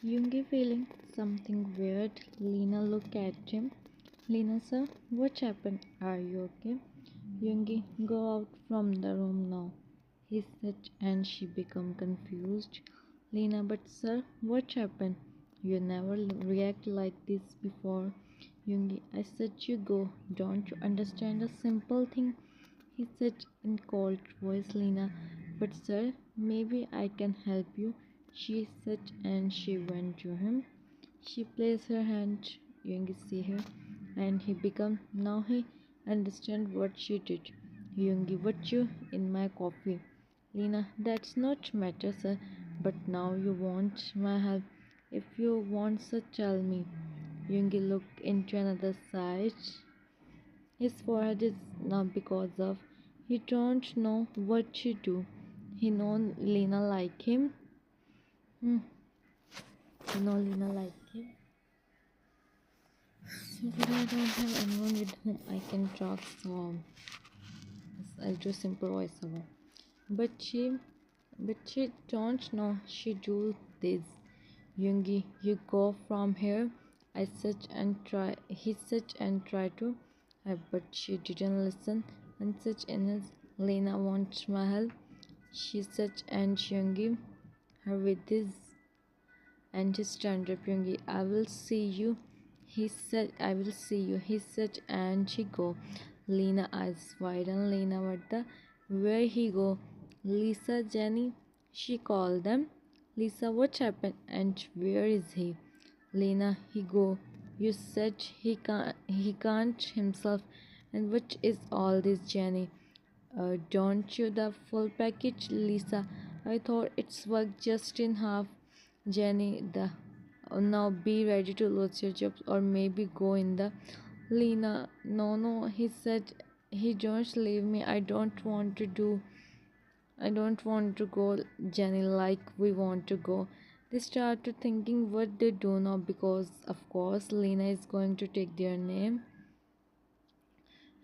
Yoongi feeling something weird. Lena look at him. Lena sir, what happened? Are you okay? Yoongi, go out from the room now. He said and she become confused. Lena, but sir, what happened? You never react like this before. Yoongi, I said you go. Don't you understand a simple thing? He said in cold voice. Lena, but sir, maybe I can help you. She said and she went to him. She placed her hand, Yoongi see her, and he become now he understand what she did. Yoongi, what you in my coffee? Lena, that's not matter, sir, but now you want my help. If you want, sir, tell me. Yoongi looked into another side. His forehead is not because of he don't know what to do. He know Lena like him. Hmm. He know Lena like him. So but I don't have anyone with whom I can talk, so I'll do simple voiceover. But she don't know she do this. Yoongi, you go from here. I sit and try. He sit and try to, but she didn't listen. And such in Lena wants my help. She sat and Yoongi her with this and he stand up. Yoongi, I will see you. He said, I will see you. He said, and she go. Lena eyes wide and Lena, what the? Where he go? Lisa, Jenny. She called them. Lisa, what happened? And where is he? Lena, he go. You said he can't himself. And what is all this, Jenny? Don't you the full package, Lisa? I thought it's worked just in half. Jenny, the now be ready to lose your job or maybe go in the Lena. No, no, he said he don't leave me. I don't want to go, Jenny, like we want to go. They started thinking what they do now because of course Lena is going to take their name.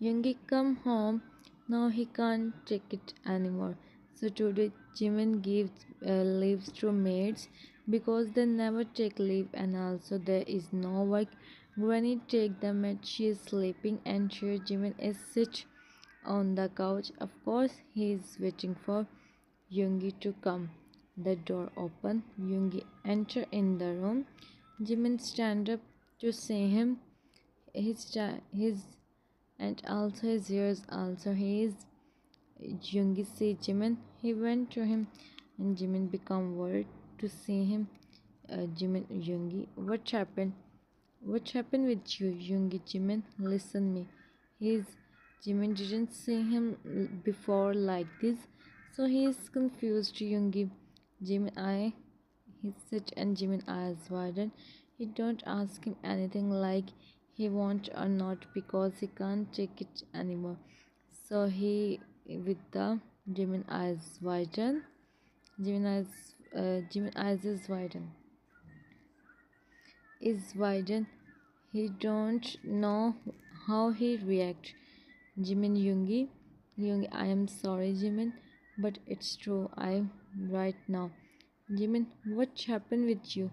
Yoongi come home. Now he can't take it anymore. So today Jimin gives leaves to maids because they never take leave and also there is no work. Granny take the maid. She is sleeping and sure Jimin is sit on the couch. Of course he is waiting for Yoongi to come. The door open. Yoongi enter in the room. Jimin stand up to see him. His and also his ears also his Yoongi see Jimin. He went to him and Jimin became worried to see him. Jimin, Yoongi, what happened? What happened with you, Yoongi? Jimin, listen me. His Jimin didn't see him before like this, so he is confused. Yoongi, Jimin, he said, and Jimin eyes widened. He don't ask him anything like he want or not because he can't take it anymore. So he with the Jimin eyes widen. Jimin eyes is widen. He don't know how he react. Jimin, Yoongi, I am sorry, Jimin, but it's true. I'm right now. Jimin, what happened with you?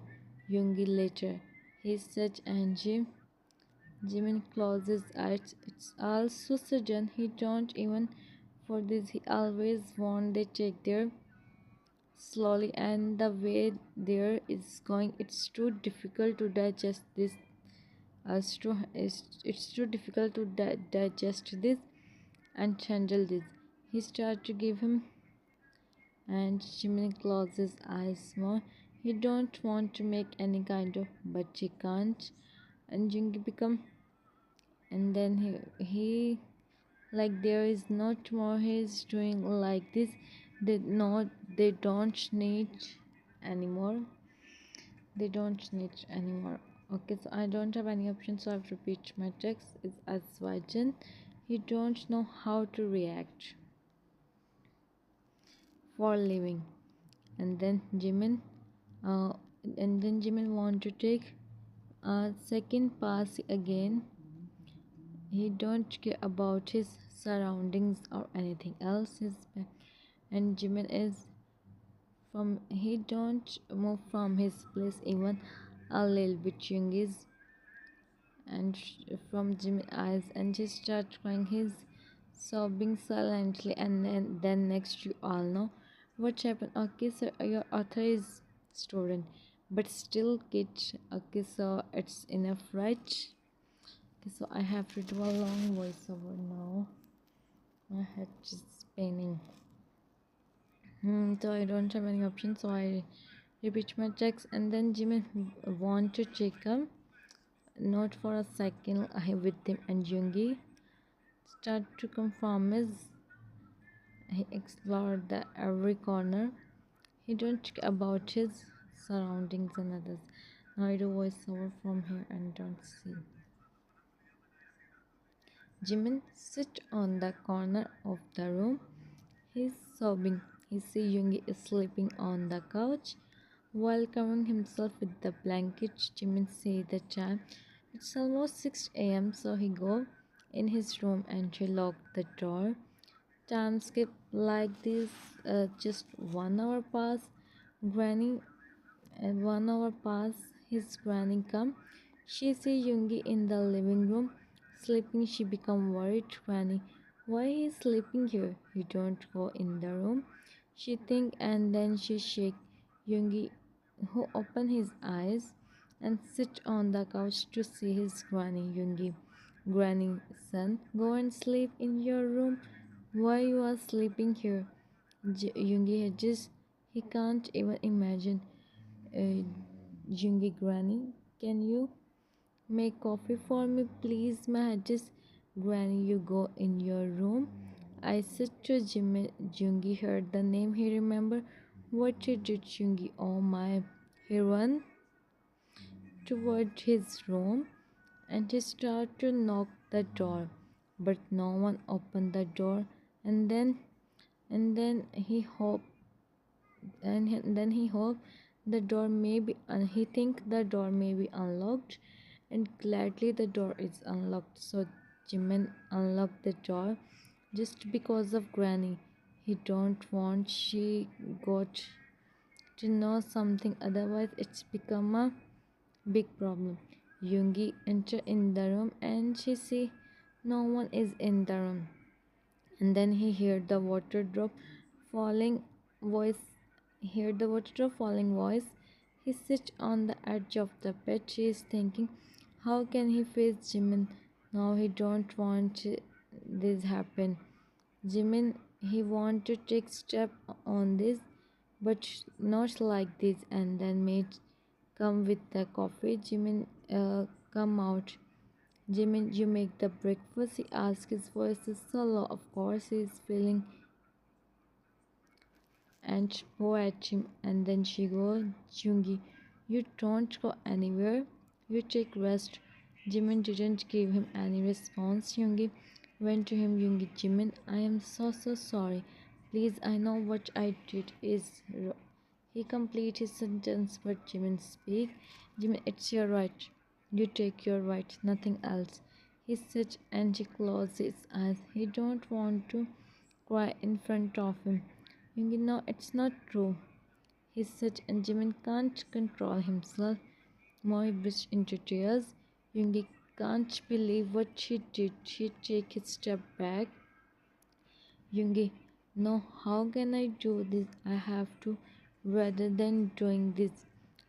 Yoongi later. He said, and Jimin closes eyes. It's all so sudden. He don't even for this. He always want they take their slowly and the way there is going. It's too difficult to digest this. It's too difficult to digest this and handle this. He started to give him and Jimin closes his eyes more. He don't want to make any kind of but he can't and Jingi become and then he like there is no tomorrow. He's doing like this. They don't need anymore. They don't need anymore. Okay, so I don't have any option, so I have to repeat my text. It's as Vajan. He don't know how to react for living. And then Jimin uh, want to take a second pass again. He don't care about his surroundings or anything else. And Jimin is he don't move from his place even a little bit. Yoongi's and from Jimin's eyes, and she starts crying. He's sobbing silently, and then next you all know what happened. Okay, so your author is student, but still kid. Okay, so it's enough, right? Okay, so I have to do a long voiceover now. My head is spinning. So I don't have any option, so I repeat my text, and then Jimin want to check him. Not for a second, I with him and Yoongi start to confirm his. He explored the every corner. He don't care about his surroundings and others. Now I do voiceover from here and don't see. Jimin sit on the corner of the room. He's sobbing. He see Yoongi is sleeping on the couch while covering himself with the blanket. Jimin see the time. It's almost 6 a.m. So he go in his room and he lock the door. Time skip like this. Just 1 hour pass. Granny, 1 hour pass. His granny come. She see Yoongi in the living room sleeping. She become worried. Granny, why he sleeping here? You don't go in the room. She think and then she shake Yoongi, who open his eyes and sit on the couch to see his granny. Yoongi, granny, son, go and sleep in your room. Why you are sleeping here? Yoongi just he can't even imagine. Uh, Yoongi, granny, can you make coffee for me, please? My just granny, you go in your room. I said to Jimmy. Yoongi heard the name. He remembered what he did. Yoongi, oh my! He ran toward his room and he started to knock the door, but no one opened the door. And then he hoped then he hoped the door may be he think the door may be unlocked, and gladly the door is unlocked. So Jimin unlocked the door just because of Granny. He don't want she got to know something, otherwise it's become a big problem. Yoongi enter in the room and she see no one is in the room, and then he heard the water drop falling voice heard the water drop falling voice. He sits on the edge of the bed. She is thinking, how can he face Jimin now? He don't want this happen. Jimin, he want to take step on this, but not like this. And then mate come with the coffee. Jimin, come out. Jimin, you make the breakfast? He asks. His voice is so low. Of course, he is feeling and go at him. And then she goes, Jungi, you don't go anywhere. You take rest. Jimin didn't give him any response. Jungi went to him. Jungi, Jimin, I am so sorry. Please, I know what I did is He complete his sentence, but Jimin speak. Jimin, it's your right. You take your right, nothing else. He said and he closed his eyes. He don't want to cry in front of him. Yoongi, no, it's not true. He said, and Jimin can't control himself. Moi burst into tears. Yoongi can't believe what she did. She take a step back. Yoongi, no, how can I do this? I have to rather than doing this.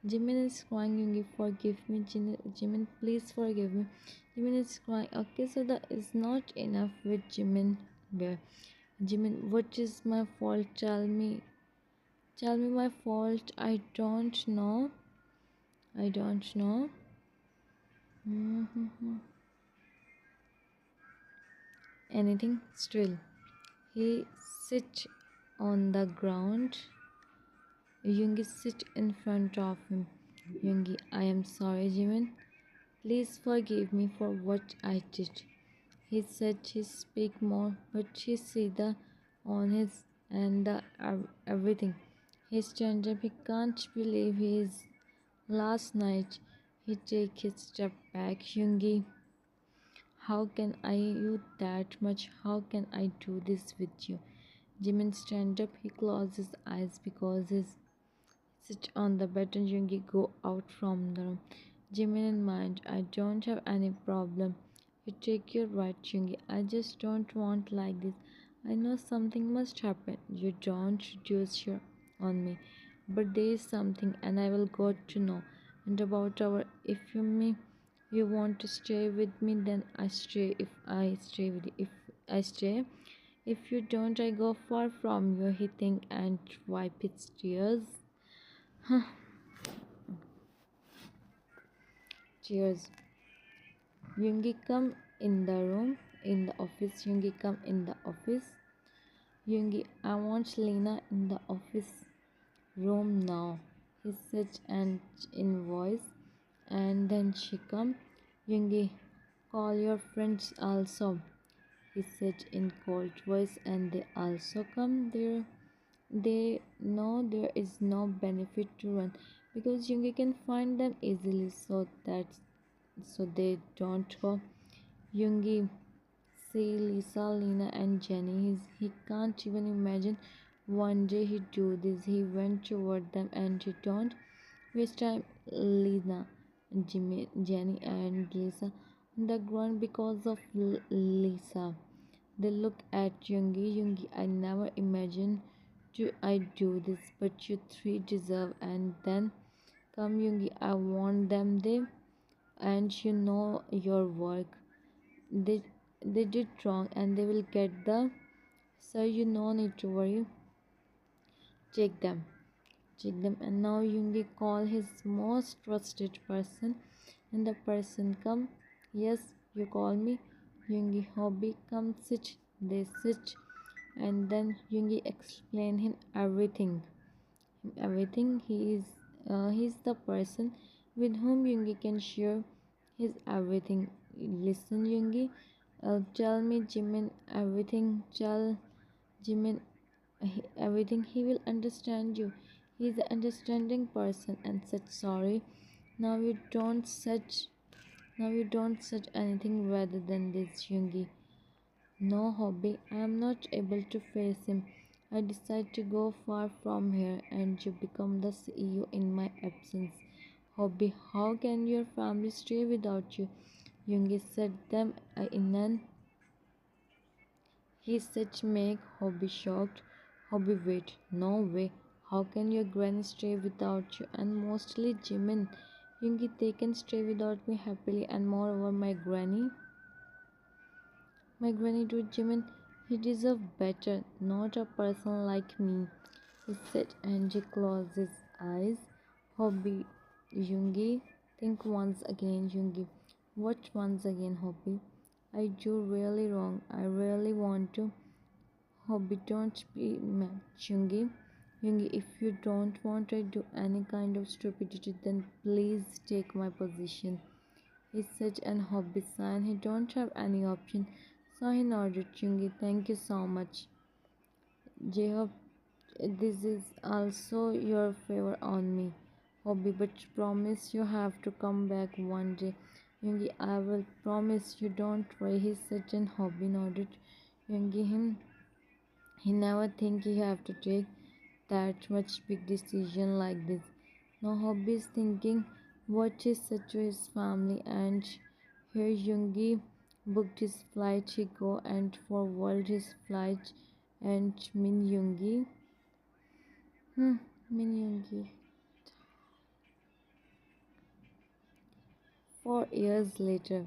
Jimin is crying. Yoongi, forgive me. Jimin, please forgive me. Jimin is crying. Okay, so that is not enough with Jimin. Where? Jimin, what is my fault? Tell me. Tell me my fault. I don't know. I don't know. Anything. Still, he sit on the ground. Yoongi sit in front of him. Yoongi, I am sorry, Jimin. Please forgive me for what I did. He said he speak more, but she see the on his and the everything. He stand up. He can't believe his last night. He take his step back. Yoongi, how can I you that much? How can I do this with you? Jimin stand up. He closes his eyes because his sit on the bed and Yoongi go out from the room. Jimin in mind, I don't have any problem. You take your right, Yoongi. I just don't want like this. I know something must happen. You don't reduce your on me. But there is something and I will go to know. And about our if you want to stay with me then I stay if I stay with you. If I stay. If you don't I go far from you, he think and wipe his tears. Cheers. Yoongi come in the room in the office. Yoongi come in the office. Yoongi, I want Lena in the office room now. He said and in voice, and then she come. Yoongi, call your friends also. He said in cold voice, and they also come there. They know there is no benefit to run because Yoongi can find them easily, so they don't go. Yoongi see Lisa, Lena, and Jenny. He can't even imagine one day he do this. He went toward them and he don't waste time. Lena, Jimmy, Jenny, and Lisa on the ground because of Lisa. They look at Yoongi. Yoongi, I never imagined I do this, but you three deserve. And then come Yoongi, I want them there, and you know your work. They they did wrong, and they will get the. So you no need to worry. Check them, check them, and now Yoongi call his most trusted person, and the person come. Yes, you call me. Yoongi hobby come sit. They sit, and then Yoongi explain him everything. He's the person with whom Yoongi can share his everything. Listen, Yoongi, tell me Jimin everything. Tell Jimin everything. He will understand you. He's an understanding person and said sorry. Now you don't such now you don't such anything rather than this, Yoongi. No hobby, I am not able to face him. I decide to go far from here and you become the CEO in my absence. Hobby, how can your family stay without you? Yoongi said them in an he said make Hobby shocked. Hobby wait, no way. How can your granny stay without you? And mostly Jimin. Yoongi they can stay without me happily and moreover my granny to Jimin, he deserves better, not a person like me. He said and he closed his eyes. Hobby, Yoongi, think once again, Yoongi. What once again, Hobby? I do really wrong. I really want to. Hobby, don't be mad, Yoongi. Yoongi, if you don't want to do any kind of stupidity, then please take my position. He said and hobby sign. He don't have any option. So he nodded. Chungi, thank you so much. Jacob, this is also your favor on me. Hobby, but promise you have to come back one day. Yungi, I will promise you. Don't worry. He said and hobby nodded. Yungi, he never think he have to take that much big decision like this. Now hobby is thinking what is said to his family and here Yoongi booked his flight he go and forward his flight and Min Yoongi 4 years later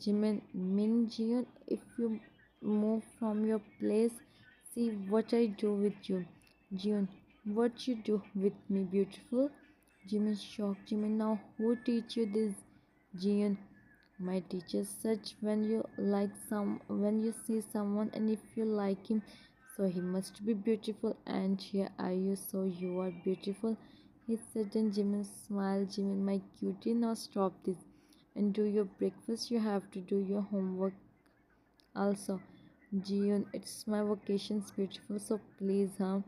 Jimin Min Jiun, if you move from your place, see what I do with you. Jiun, what you do with me, beautiful? Jimin shocked. Jimin, now who teach you this? Jiun, my teacher said when you see someone and if you like him, so he must be beautiful. And here are you, so you are beautiful. He said, and Jimin smiled. Jimin, my cutie, now stop this and do your breakfast. You have to do your homework also. Jiyoon, it's my vacations beautiful, so please, huh?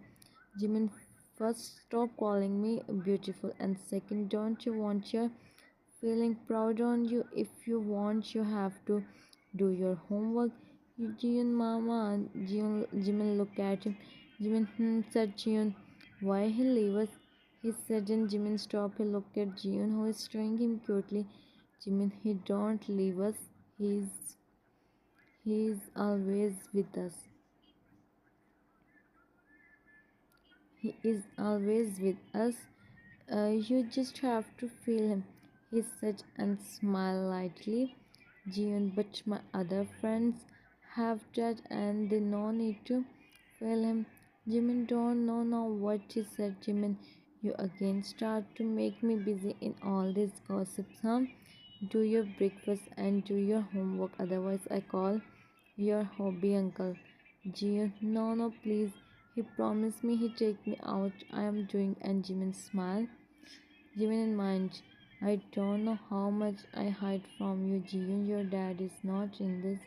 Jimin, first stop calling me beautiful, and second, don't you want your feeling proud on you? If you want, you have to do your homework. Jiyoon, mama, Jiyoon, Jimin, look at him. Jimin, said Jiyoon, why he leave us? He said, and Jimin stopped. He looked at Jiun, who is showing him cutely. Jimin, he don't leave us. He's always with us. He is always with us. You just have to feel him. He said and smiled lightly. Jiun, but my other friends have that and they no need to feel him. Jimin don't know what he said. Jimin, you again start to make me busy in all these gossips, huh? Do your breakfast and do your homework, otherwise I call your hobby uncle. Jian, no, please. He promised me he'd take me out. I am doing. And Jimin smiled. Jimin in mind. I don't know how much I hide from you, Jian. Your dad is not in this.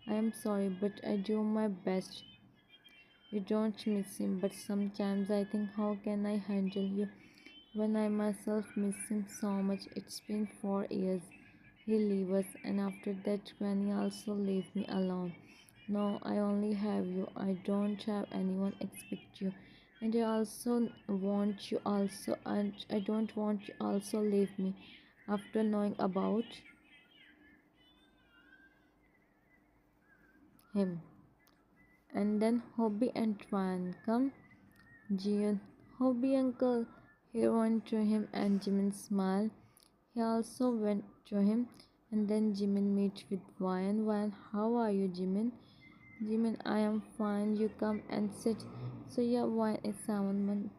I am sorry, but I do my best. You don't miss him, but sometimes I think, how can I handle you when I myself miss him so much? It's been 4 years. He leave us, and after that, Granny also leave me alone. No, I only have you. I don't have anyone except you. And I also want you also, and I don't want you also leave me after knowing about him. And then Hobby and Twan come. Jian, Hobby uncle. He went to him and Jimin smiled. He also went to him, and then Jimin met with Ryan. Ryan, how are you, Jimin? Jimin, I am fine. You come and sit. So yeah, Ryan is 7 months.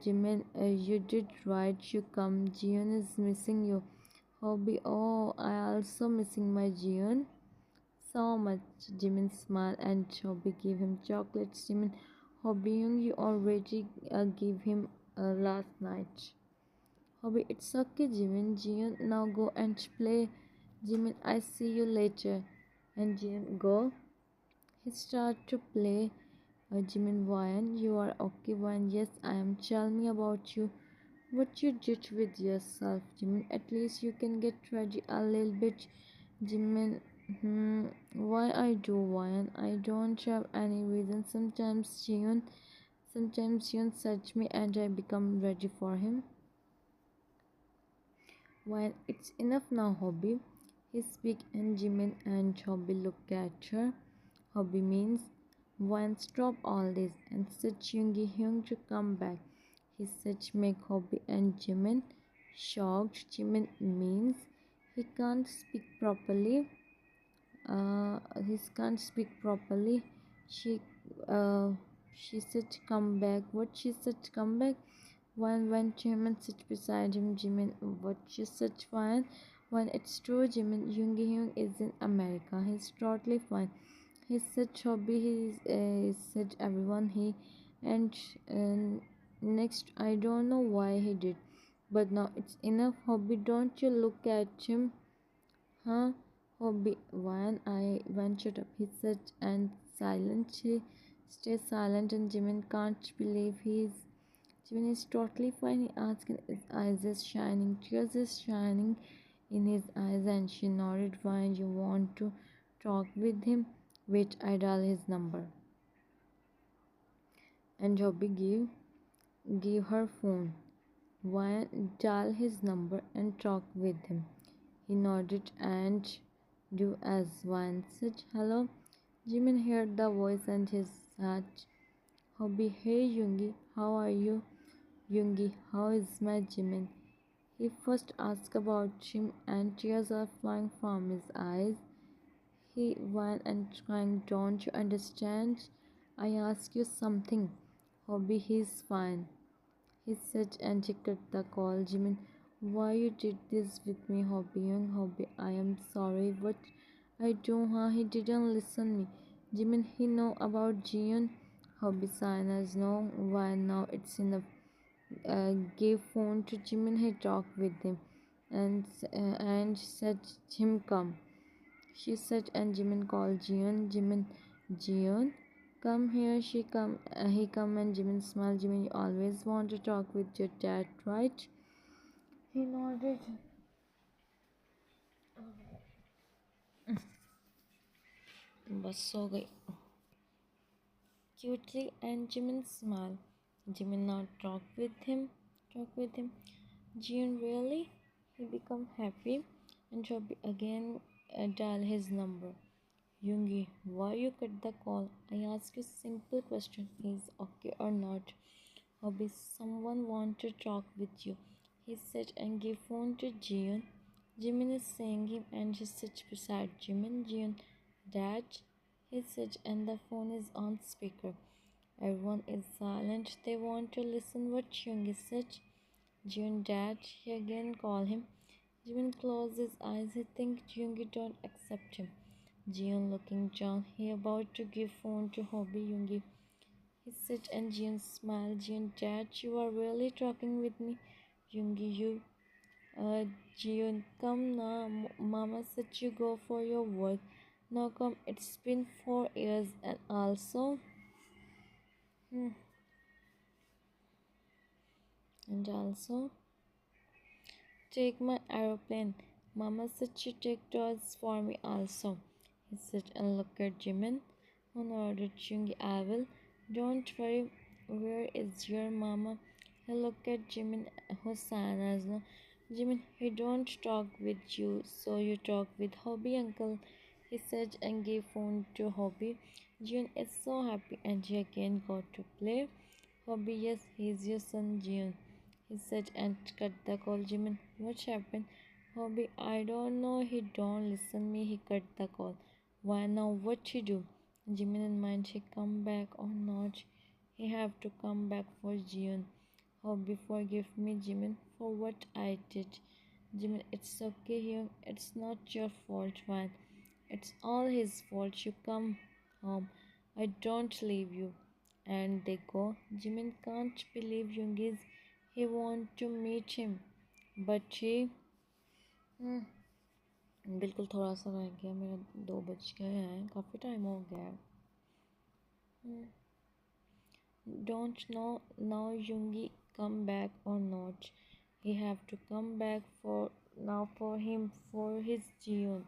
Jimin, you did right. You come. Jian is missing you. Hobby, oh, I also missing my Jian so much. Jimin smiled and Hobby gave him chocolates. Jimin, Hobby, you already gave him last night. Hobby, it's okay, Jimin. Jian, now go and play. Jimin, I see you later. And Jian, go. He started to play. Jimin, Ryan, you are okay, Ryan? Yes, I am. Tell me about you. What you did with yourself, Jimin? At least you can get ready a little bit. Jimin, why I do, Ryan? I don't have any reason. Sometimes Jian search me and I become ready for him. When it's enough now, Hobby. He speak and Jimin and Hobby look at her. Hobby means when stop all this and said Yoongi Hyung to come back. He said make Hobby and Jimin shocked. Jimin means he can't speak properly. He can't speak properly. She uh she said come back. What she said come back? When Jimin sits beside him, Jimin, what you said fine. When it's true, Jimin Yoongi Hyung is in America. He's totally fine. He said hobby. He said everyone he and next I don't know why he did, but now it's enough. Hobby, don't you look at him, huh? Hobby, when I ventured up, he said and silent. He stay silent, and Jimin can't believe Jimin is totally fine. He asked, and his eyes is shining. Tears is shining in his eyes, and she nodded. Why you want to talk with him? Wait, I dial his number. And Hobby give her phone. Why dial his number and talk with him? He nodded and do as Wyan said. Hello. Jimin heard the voice and his heart. Hobby, hey Yoongi, how are you? Yoongi, how is my Jimin? He first asked about him and tears are flowing from his eyes. He went and crying, don't you understand? I ask you something. Hobby, he's fine. He said and he cut the call. Jimin, why you did this with me, Hobby? Young Hobby, I am sorry. What I do, huh? He didn't listen me. Jimin, he know about Jian. Hobby signers know why now it's enough. Gave phone to Jimin. He talked with him and said him come. She said and Jimin called Jian. Jian, come here. She come. He come and Jimin smiled. Jimin, you always want to talk with your dad, right? He nodded. बस सो गई cutely and Jimin smiled. Jimin now talk with him. Jian really? He become happy and Joby again dial his number. Yoongi, why you cut the call? I ask you simple question. Is okay or not? Hobby, someone want to talk with you. He said and give phone to Jian. Jimin is saying him and he sits beside Jimin. Jian, Dad, he said and the phone is on speaker. Everyone is silent. They want to listen what Yoongi said. Jian, Dad, he again call him. Jimin closes his eyes. He think Yoongi don't accept him. Jian looking down. He about to give phone to Hobby Yoongi. He said and Jian smiled. Jian, Dad, you are really talking with me. Yoongi, you. Jian, come now. Mama said you go for your work. Now come. It's been 4 years and also. Hmm, and also. Take my aeroplane. Mama said she take toys for me also. He said and looked at Jimin. On ordered Chung I will. Don't worry. Where is your mama? He looked at Jimin Hosanna. Jimin, he don't talk with you, so you talk with Hobby uncle. He said and gave phone to Hobby. Jimin is so happy and he again got to play. Hobby, yes, he's your son Jimin. He said and cut the call. Jimin, what happened? Hobby, I don't know. He don't listen me. He cut the call. Why now? What he do? Jimin in mind. He come back or not? He have to come back for Jian. Hobby, forgive me, Jimin, for what I did. Jimin, it's okay here. It's not your fault, man. It's all his fault. You come home. I don't leave you. And they go. Jimin can't believe Yoongi's. He want to meet him. But he बिल्कुल थोड़ा सा रह गया मेरा 2 बज गए हैं काफ़ी टाइम हो गया है don't know now Yoongi come back or not. He have to come back for now for him for his Jiyoon.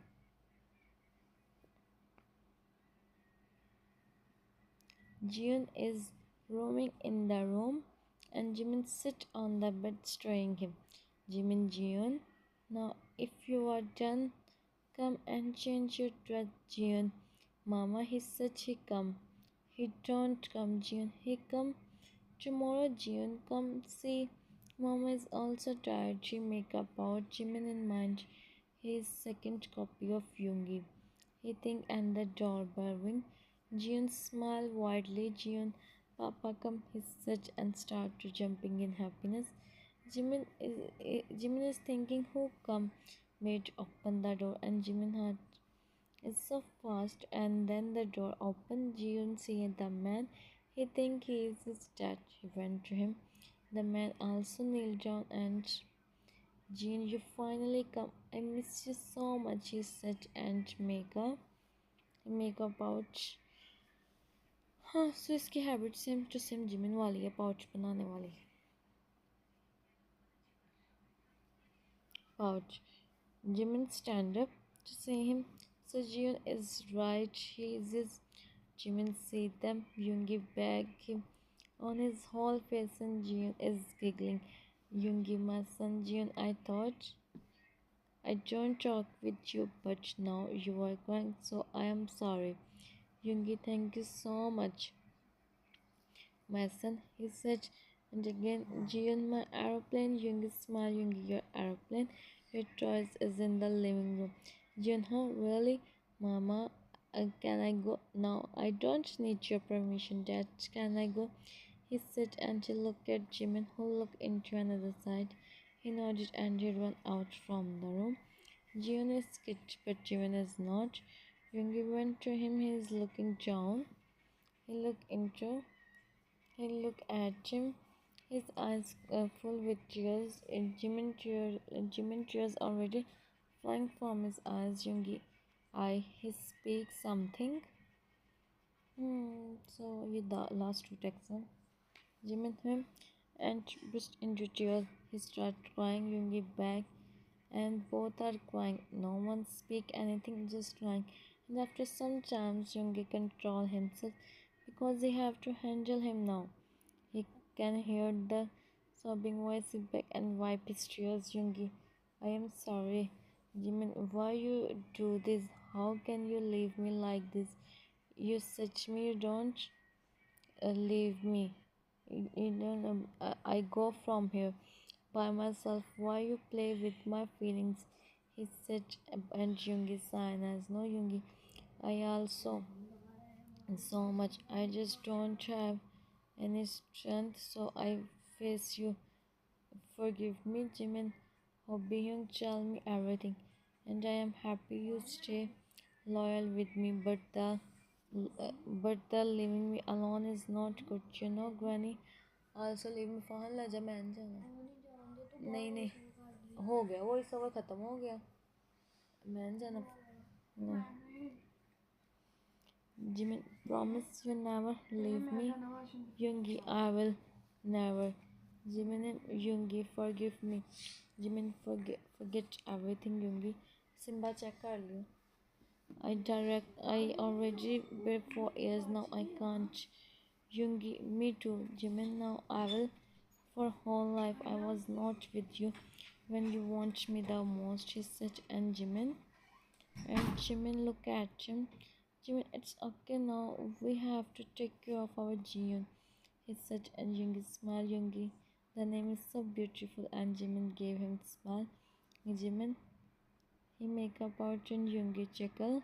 Jiyoon is roaming in the room and Jimin sit on the bed staring him. Jimin Jiyoon, now if you are done, come and change your dress, Jiyoon. Mama, he said he come. He don't come, Jiyoon. He come tomorrow, Jiyoon. Come see. Mama is also tired. She make about Jimin in mind. His second copy of Yoongi. He think and the doorbell ring. Jiyoon smiled widely. Jiyoon, Papa come, he said and start to jumping in happiness. Jimin is thinking who come. Maid open the door and Jimin heart is so fast and then the door opened. Jiyoon see the man. He think he is his dad. He went to him. The man also kneeled down and Jean, you finally come. I miss you so much, he said and make a pouch. हाँ so इसकी habit same to same Jimin वाली है pouch बनाने वाली pouch Jimin stand up to see him. So Jiyoon is right. He is. Jimin see them. Yoongi bag him on his whole face and Jiyoon is giggling. Yoongi, my son Jiyoon, I thought I don't talk with you, but now you are crying, so I am sorry. Yoongi, thank you so much. My son, he said, and again, Jiyoon, my aeroplane. Yoongi smile, Yoongi, your aeroplane. Your toys is in the living room. Jiyoon, huh? Really? Mama, can I go now? I don't need your permission, Dad. Can I go? He said, and he looked at Jimin, who looked into another side. He nodded and he ran out from the room. Jiyoon is scared, but Jimin is not. Yoongi went to him. He is looking down. He looked into he looked at him, his eyes full with tears. Jimin tears already flying from his eyes. Yoongi, he speaks something. So with the last two texts, Jimin him and burst into tears. He started crying. Yoongi back, and both are crying. No one speak anything, just crying. And after some time, Yoongi control himself because he have to handle him now. He can hear the sobbing voice back and wipe his tears. Yoongi, I am sorry. Jimin, why you do this? How can you leave me like this? You such me, don't leave me. You don't, I go from here by myself. Why you play with my feelings? He said, and Yoongi sighed as no Yoongi. I also so much. I just don't have any strength, so I face you. Forgive me, Jimin. Hyung, tell me everything, and I am happy you stay loyal with me. But the leaving me alone is not good, you know, Granny. Also leave me for लजा मैं जाना नहीं नहीं हो गया वो इस वक्त ख़त्म हो गया मैं जाना नहीं Jimin, promise you never leave me. Yoongi, I will never. Jimin and Yoongi, forgive me. Jimin, forget everything, Yoongi. Simba, check कर लियो. I already wait for years now. I can't. Yoongi, me too. Jimin, now I will. For whole life, I was not with you when you want me the most. He said, and Jimin. And Jimin, look at him. Jimin, it's okay now. We have to take care of our Jiyoon. He said, and Yoongi smiled. Yoongi, the name is so beautiful. And Jimin gave him a smile. Jimin, he make up out and Yoongi chuckle.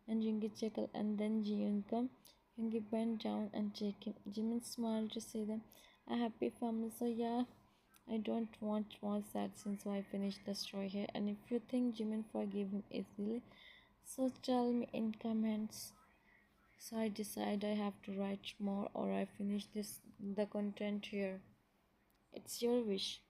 And Yoongi chuckle. And then Jiyoon come. Yoongi bent down and take him. Jimin smiled to see them. A happy family. So yeah, I don't want more sad since I finished the story here. And if you think Jimin forgive him easily, so tell me in comments. So I decide I have to write more or I finish the content here. It's your wish.